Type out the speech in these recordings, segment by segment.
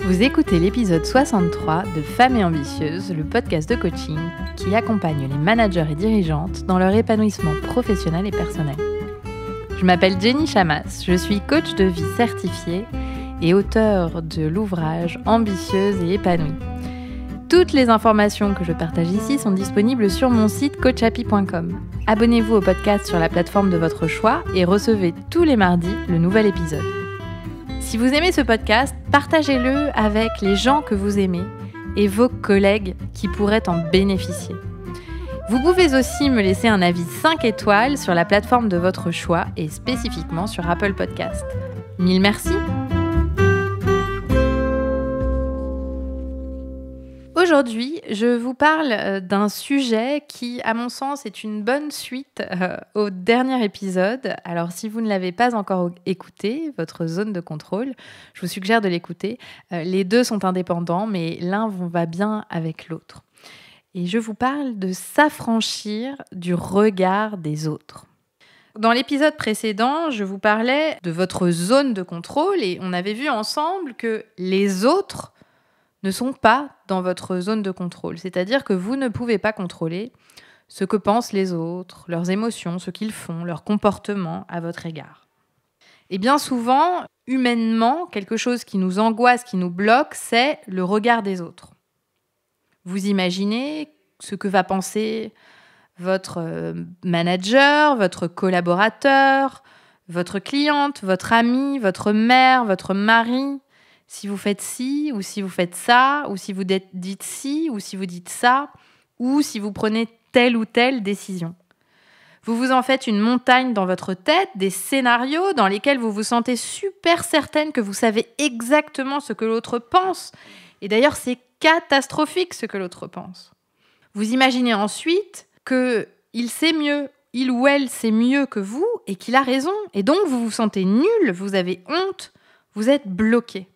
Vous écoutez l'épisode 63 de Femmes et Ambitieuses, le podcast de coaching qui accompagne les managers et dirigeantes dans leur épanouissement professionnel et personnel. Je m'appelle Jenny Chamas, je suis coach de vie certifiée et auteure de l'ouvrage Ambitieuse et épanouie. Toutes les informations que je partage ici sont disponibles sur mon site coachapi.com. Abonnez-vous au podcast sur la plateforme de votre choix et recevez tous les mardis le nouvel épisode. Si vous aimez ce podcast, partagez-le avec les gens que vous aimez et vos collègues qui pourraient en bénéficier. Vous pouvez aussi me laisser un avis 5 étoiles sur la plateforme de votre choix et spécifiquement sur Apple Podcast. Mille merci! Aujourd'hui, je vous parle d'un sujet qui, à mon sens, est une bonne suite au dernier épisode. Alors, si vous ne l'avez pas encore écouté, votre zone de contrôle, je vous suggère de l'écouter. Les deux sont indépendants, mais l'un va bien avec l'autre. Et je vous parle de s'affranchir du regard des autres. Dans l'épisode précédent, je vous parlais de votre zone de contrôle et on avait vu ensemble que les autres ne sont pas dans votre zone de contrôle. C'est-à-dire que vous ne pouvez pas contrôler ce que pensent les autres, leurs émotions, ce qu'ils font, leur comportement à votre égard. Et bien souvent, humainement, quelque chose qui nous angoisse, qui nous bloque, c'est le regard des autres. Vous imaginez ce que va penser votre manager, votre collaborateur, votre cliente, votre ami, votre mère, votre mari, si vous faites ci, ou si vous faites ça, ou si vous dites ci, ou si vous dites ça, ou si vous prenez telle ou telle décision. Vous vous en faites une montagne dans votre tête, des scénarios dans lesquels vous vous sentez super certaine que vous savez exactement ce que l'autre pense. Et d'ailleurs, c'est catastrophique ce que l'autre pense. Vous imaginez ensuite qu'il sait mieux, il ou elle sait mieux que vous, et qu'il a raison. Et donc, vous vous sentez nul, vous avez honte, vous êtes bloqué.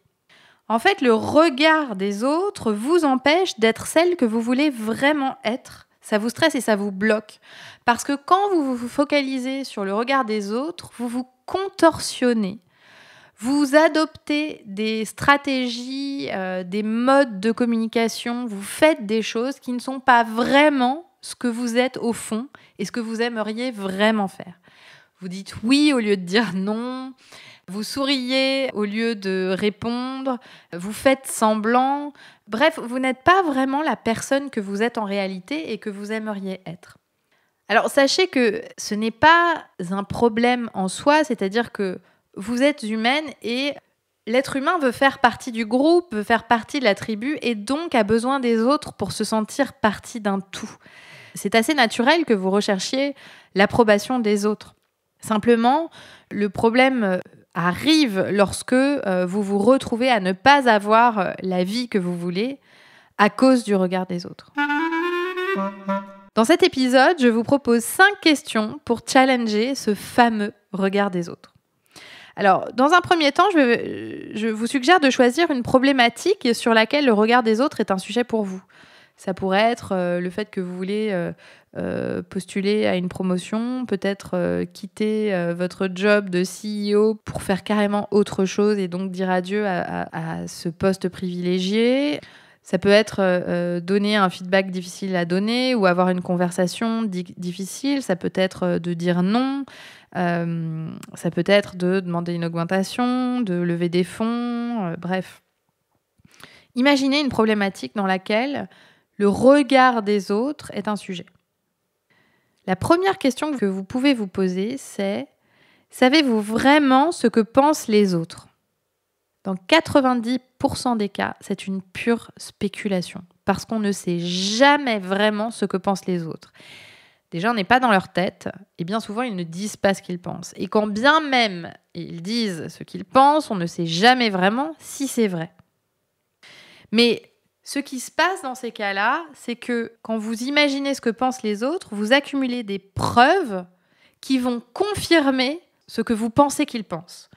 En fait, le regard des autres vous empêche d'être celle que vous voulez vraiment être. Ça vous stresse et ça vous bloque. Parce que quand vous vous focalisez sur le regard des autres, vous vous contorsionnez. Vous adoptez des stratégies, des modes de communication. Vous faites des choses qui ne sont pas vraiment ce que vous êtes au fond et ce que vous aimeriez vraiment faire. Vous dites oui au lieu de dire non. Vous souriez au lieu de répondre, vous faites semblant. Bref, vous n'êtes pas vraiment la personne que vous êtes en réalité et que vous aimeriez être. Alors, sachez que ce n'est pas un problème en soi, c'est-à-dire que vous êtes humaine et l'être humain veut faire partie du groupe, veut faire partie de la tribu et donc a besoin des autres pour se sentir partie d'un tout. C'est assez naturel que vous recherchiez l'approbation des autres. Simplement, le problème arrive lorsque vous vous retrouvez à ne pas avoir la vie que vous voulez à cause du regard des autres. Dans cet épisode, je vous propose 5 questions pour challenger ce fameux regard des autres. Alors, dans un premier temps, je vous suggère de choisir une problématique sur laquelle le regard des autres est un sujet pour vous. Ça pourrait être le fait que vous voulez postuler à une promotion, peut-être quitter votre job de CEO pour faire carrément autre chose et donc dire adieu à ce poste privilégié. Ça peut être donner un feedback difficile à donner ou avoir une conversation difficile. Ça peut être de dire non. Ça peut être de demander une augmentation, de lever des fonds. Bref. Imaginez une problématique dans laquelle le regard des autres est un sujet. La première question que vous pouvez vous poser, c'est « Savez-vous vraiment ce que pensent les autres ?» Dans 90% des cas, c'est une pure spéculation, parce qu'on ne sait jamais vraiment ce que pensent les autres. Déjà, on n'est pas dans leur tête, et bien souvent, ils ne disent pas ce qu'ils pensent. Et quand bien même ils disent ce qu'ils pensent, on ne sait jamais vraiment si c'est vrai. Mais ce qui se passe dans ces cas-là, c'est que quand vous imaginez ce que pensent les autres, vous accumulez des preuves qui vont confirmer ce que vous pensez qu'ils pensent.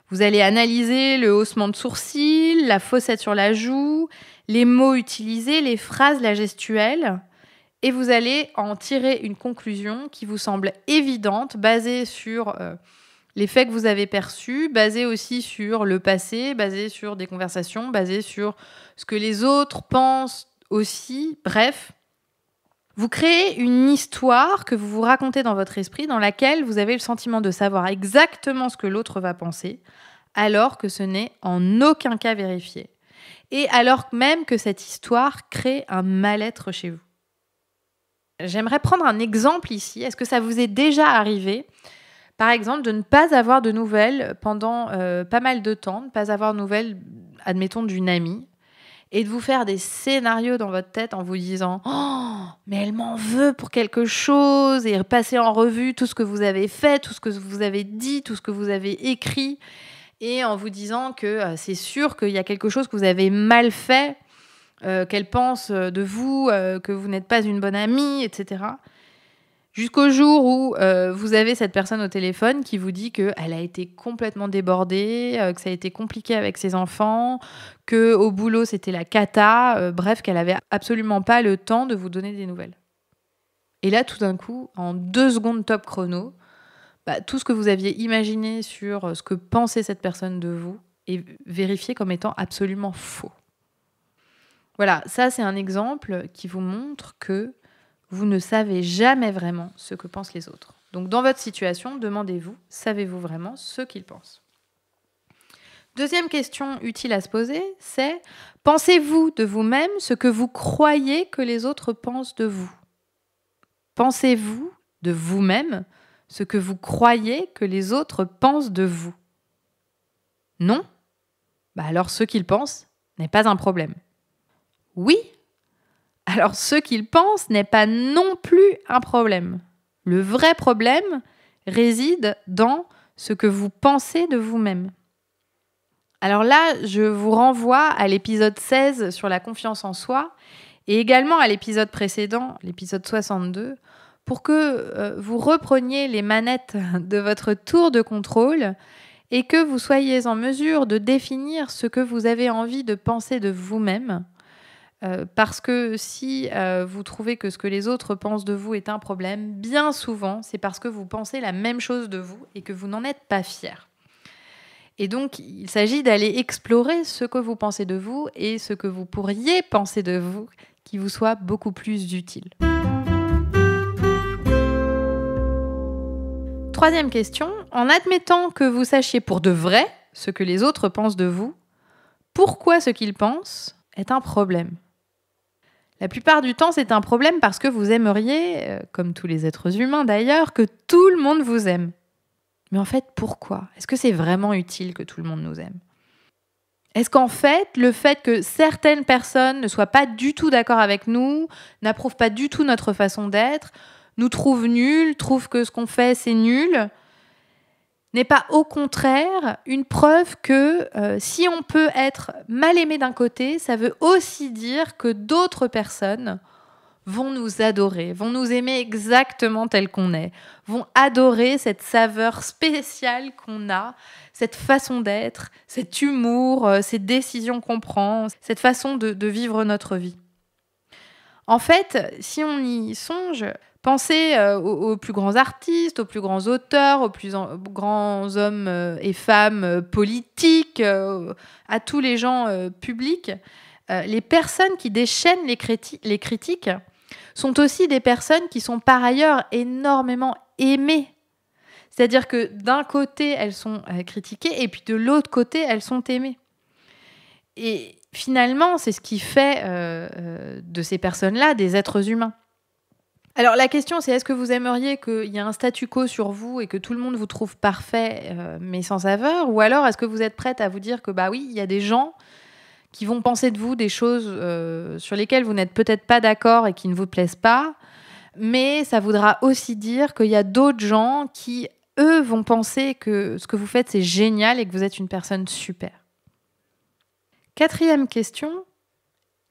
Vous allez analyser le haussement de sourcils, la fossette sur la joue, les mots utilisés, les phrases, la gestuelle, et vous allez en tirer une conclusion qui vous semble évidente, basée sur Les faits que vous avez perçus, basés aussi sur le passé, basés sur des conversations, basés sur ce que les autres pensent aussi. Bref, vous créez une histoire que vous vous racontez dans votre esprit dans laquelle vous avez le sentiment de savoir exactement ce que l'autre va penser, alors que ce n'est en aucun cas vérifié. Et alors même que cette histoire crée un mal-être chez vous. J'aimerais prendre un exemple ici. Est-ce que ça vous est déjà arrivé, par exemple, de ne pas avoir de nouvelles pendant pas mal de temps, de ne pas avoir de nouvelles, admettons, d'une amie, et de vous faire des scénarios dans votre tête en vous disant « Oh, mais elle m'en veut pour quelque chose » et passer en revue tout ce que vous avez fait, tout ce que vous avez dit, tout ce que vous avez écrit, et en vous disant que c'est sûr qu'il y a quelque chose que vous avez mal fait, qu'elle pense de vous, que vous n'êtes pas une bonne amie, etc. Jusqu'au jour où vous avez cette personne au téléphone qui vous dit qu'elle a été complètement débordée, que ça a été compliqué avec ses enfants, qu'au boulot c'était la cata, bref, qu'elle n'avait absolument pas le temps de vous donner des nouvelles. Et là, tout d'un coup, en 2 secondes top chrono, tout ce que vous aviez imaginé sur ce que pensait cette personne de vous est vérifié comme étant absolument faux. Voilà, ça c'est un exemple qui vous montre que vous ne savez jamais vraiment ce que pensent les autres. Donc dans votre situation, demandez-vous, savez-vous vraiment ce qu'ils pensent ? Deuxième question utile à se poser, c'est pensez-vous de vous-même ce que vous croyez que les autres pensent de vous ? Pensez-vous de vous-même ce que vous croyez que les autres pensent de vous ? Non ? Alors ce qu'ils pensent n'est pas un problème. Oui ? Alors ce qu'ils pensent n'est pas non plus un problème. Le vrai problème réside dans ce que vous pensez de vous-même. Alors là, je vous renvoie à l'épisode 16 sur la confiance en soi et également à l'épisode précédent, l'épisode 62, pour que vous repreniez les manettes de votre tour de contrôle et que vous soyez en mesure de définir ce que vous avez envie de penser de vous-même. Parce que si vous trouvez que ce que les autres pensent de vous est un problème, bien souvent, c'est parce que vous pensez la même chose de vous et que vous n'en êtes pas fier. Et donc, il s'agit d'aller explorer ce que vous pensez de vous et ce que vous pourriez penser de vous qui vous soit beaucoup plus utile. Troisième question, en admettant que vous sachiez pour de vrai ce que les autres pensent de vous, pourquoi ce qu'ils pensent est un problème ? La plupart du temps, c'est un problème parce que vous aimeriez, comme tous les êtres humains d'ailleurs, que tout le monde vous aime. Mais en fait, pourquoi ? Est-ce que c'est vraiment utile que tout le monde nous aime ? Est-ce qu'en fait, le fait que certaines personnes ne soient pas du tout d'accord avec nous, n'approuvent pas du tout notre façon d'être, nous trouvent nuls, trouvent que ce qu'on fait, c'est nul, n'est pas au contraire une preuve que si on peut être mal aimé d'un côté, ça veut aussi dire que d'autres personnes vont nous adorer, vont nous aimer exactement tel qu'on est, vont adorer cette saveur spéciale qu'on a, cette façon d'être, cet humour, ces décisions qu'on prend, cette façon de vivre notre vie. En fait, si on y songe, pensez aux plus grands artistes, aux plus grands auteurs, aux plus grands hommes et femmes politiques, à tous les gens publics. Les personnes qui déchaînent les critiques sont aussi des personnes qui sont par ailleurs énormément aimées. C'est-à-dire que d'un côté, elles sont critiquées et puis de l'autre côté, elles sont aimées. Et finalement, c'est ce qui fait de ces personnes-là des êtres humains. Alors la question, c'est est-ce que vous aimeriez qu'il y ait un statu quo sur vous et que tout le monde vous trouve parfait mais sans saveur ? Ou alors est-ce que vous êtes prête à vous dire que oui, il y a des gens qui vont penser de vous des choses sur lesquelles vous n'êtes peut-être pas d'accord et qui ne vous plaisent pas, mais ça voudra aussi dire qu'il y a d'autres gens qui, eux, vont penser que ce que vous faites, c'est génial et que vous êtes une personne super. Quatrième question,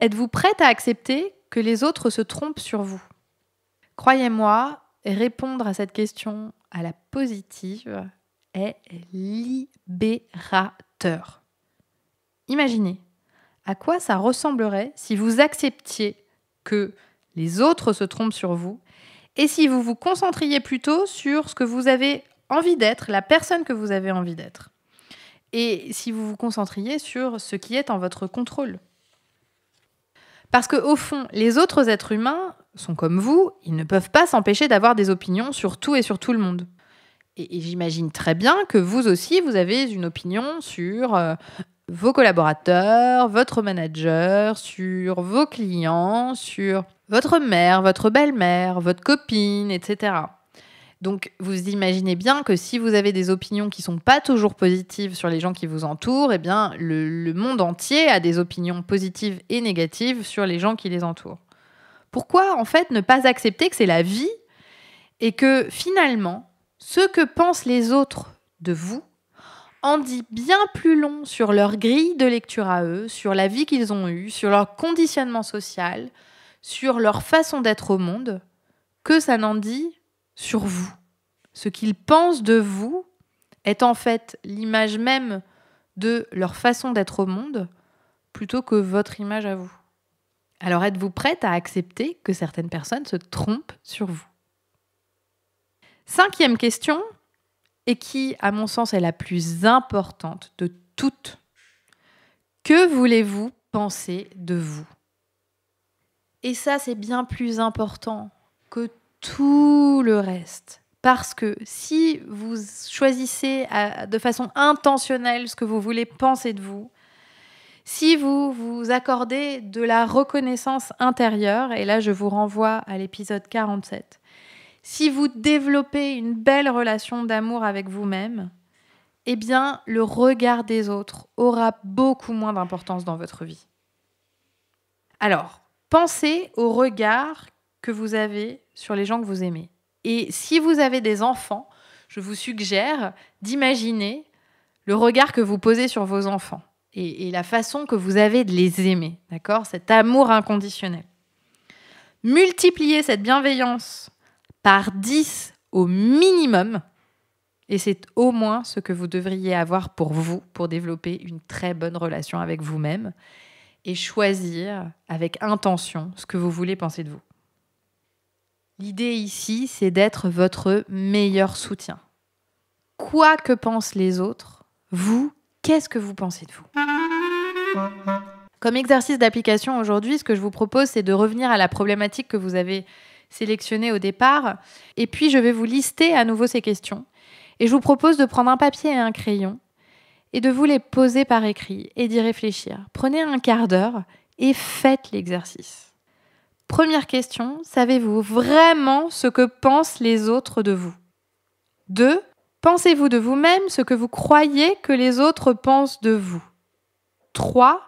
êtes-vous prête à accepter que les autres se trompent sur vous ? Croyez-moi, répondre à cette question à la positive est libérateur. Imaginez à quoi ça ressemblerait si vous acceptiez que les autres se trompent sur vous et si vous vous concentriez plutôt sur ce que vous avez envie d'être, la personne que vous avez envie d'être. Et si vous vous concentriez sur ce qui est en votre contrôle. Parce qu'au fond, les autres êtres humains sont comme vous, ils ne peuvent pas s'empêcher d'avoir des opinions sur tout et sur tout le monde. Et j'imagine très bien que vous aussi, vous avez une opinion sur vos collaborateurs, votre manager, sur vos clients, sur votre mère, votre belle-mère, votre copine, etc. Donc, vous imaginez bien que si vous avez des opinions qui ne sont pas toujours positives sur les gens qui vous entourent, eh bien, le monde entier a des opinions positives et négatives sur les gens qui les entourent. Pourquoi, en fait, ne pas accepter que c'est la vie et que, finalement, ce que pensent les autres de vous en dit bien plus long sur leur grille de lecture à eux, sur la vie qu'ils ont eue, sur leur conditionnement social, sur leur façon d'être au monde, que ça n'en dit sur vous. Ce qu'ils pensent de vous est en fait l'image même de leur façon d'être au monde plutôt que votre image à vous. Alors êtes-vous prête à accepter que certaines personnes se trompent sur vous ? 5e question, et qui, à mon sens, est la plus importante de toutes. Que voulez-vous penser de vous ? Et ça, c'est bien plus important que tout le reste. Parce que si vous choisissez de façon intentionnelle ce que vous voulez penser de vous, si vous vous accordez de la reconnaissance intérieure, et là je vous renvoie à l'épisode 47, si vous développez une belle relation d'amour avec vous-même, eh bien le regard des autres aura beaucoup moins d'importance dans votre vie. Alors, pensez au regard que vous avez sur les gens que vous aimez. Et si vous avez des enfants, je vous suggère d'imaginer le regard que vous posez sur vos enfants et la façon que vous avez de les aimer, d'accord ? Cet amour inconditionnel. Multipliez cette bienveillance par 10 au minimum, et c'est au moins ce que vous devriez avoir pour vous, pour développer une très bonne relation avec vous-même et choisir avec intention ce que vous voulez penser de vous. L'idée ici, c'est d'être votre meilleur soutien. Quoi que pensent les autres, vous, qu'est-ce que vous pensez de vous ? Comme exercice d'application aujourd'hui, ce que je vous propose, c'est de revenir à la problématique que vous avez sélectionnée au départ. Et puis, je vais vous lister à nouveau ces questions. Et je vous propose de prendre un papier et un crayon et de vous les poser par écrit et d'y réfléchir. Prenez un quart d'heure et faites l'exercice. Première question, savez-vous vraiment ce que pensent les autres de vous ? 2. Pensez-vous de vous-même ce que vous croyez que les autres pensent de vous ? 3.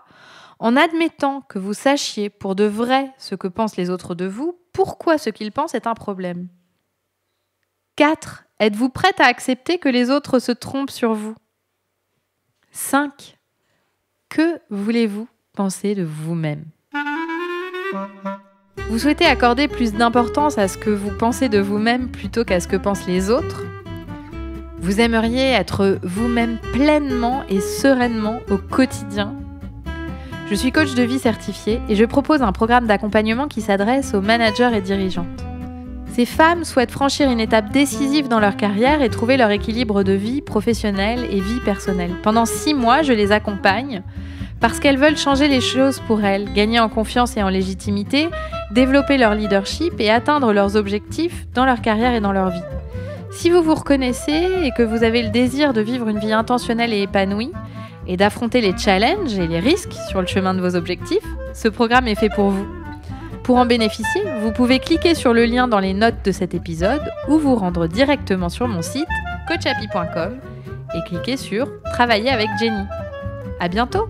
En admettant que vous sachiez pour de vrai ce que pensent les autres de vous, pourquoi ce qu'ils pensent est un problème ? 4. Êtes-vous prête à accepter que les autres se trompent sur vous ? 5. Que voulez-vous penser de vous-même ? Vous souhaitez accorder plus d'importance à ce que vous pensez de vous-même plutôt qu'à ce que pensent les autres ? Vous aimeriez être vous-même pleinement et sereinement au quotidien ? Je suis coach de vie certifiée et je propose un programme d'accompagnement qui s'adresse aux managers et dirigeantes. Ces femmes souhaitent franchir une étape décisive dans leur carrière et trouver leur équilibre de vie professionnelle et vie personnelle. Pendant 6 mois, je les accompagne parce qu'elles veulent changer les choses pour elles, gagner en confiance et en légitimité, développer leur leadership et atteindre leurs objectifs dans leur carrière et dans leur vie. Si vous vous reconnaissez et que vous avez le désir de vivre une vie intentionnelle et épanouie et d'affronter les challenges et les risques sur le chemin de vos objectifs, ce programme est fait pour vous. Pour en bénéficier, vous pouvez cliquer sur le lien dans les notes de cet épisode ou vous rendre directement sur mon site coachhappy.com et cliquer sur « Travailler avec Jenny ». À bientôt!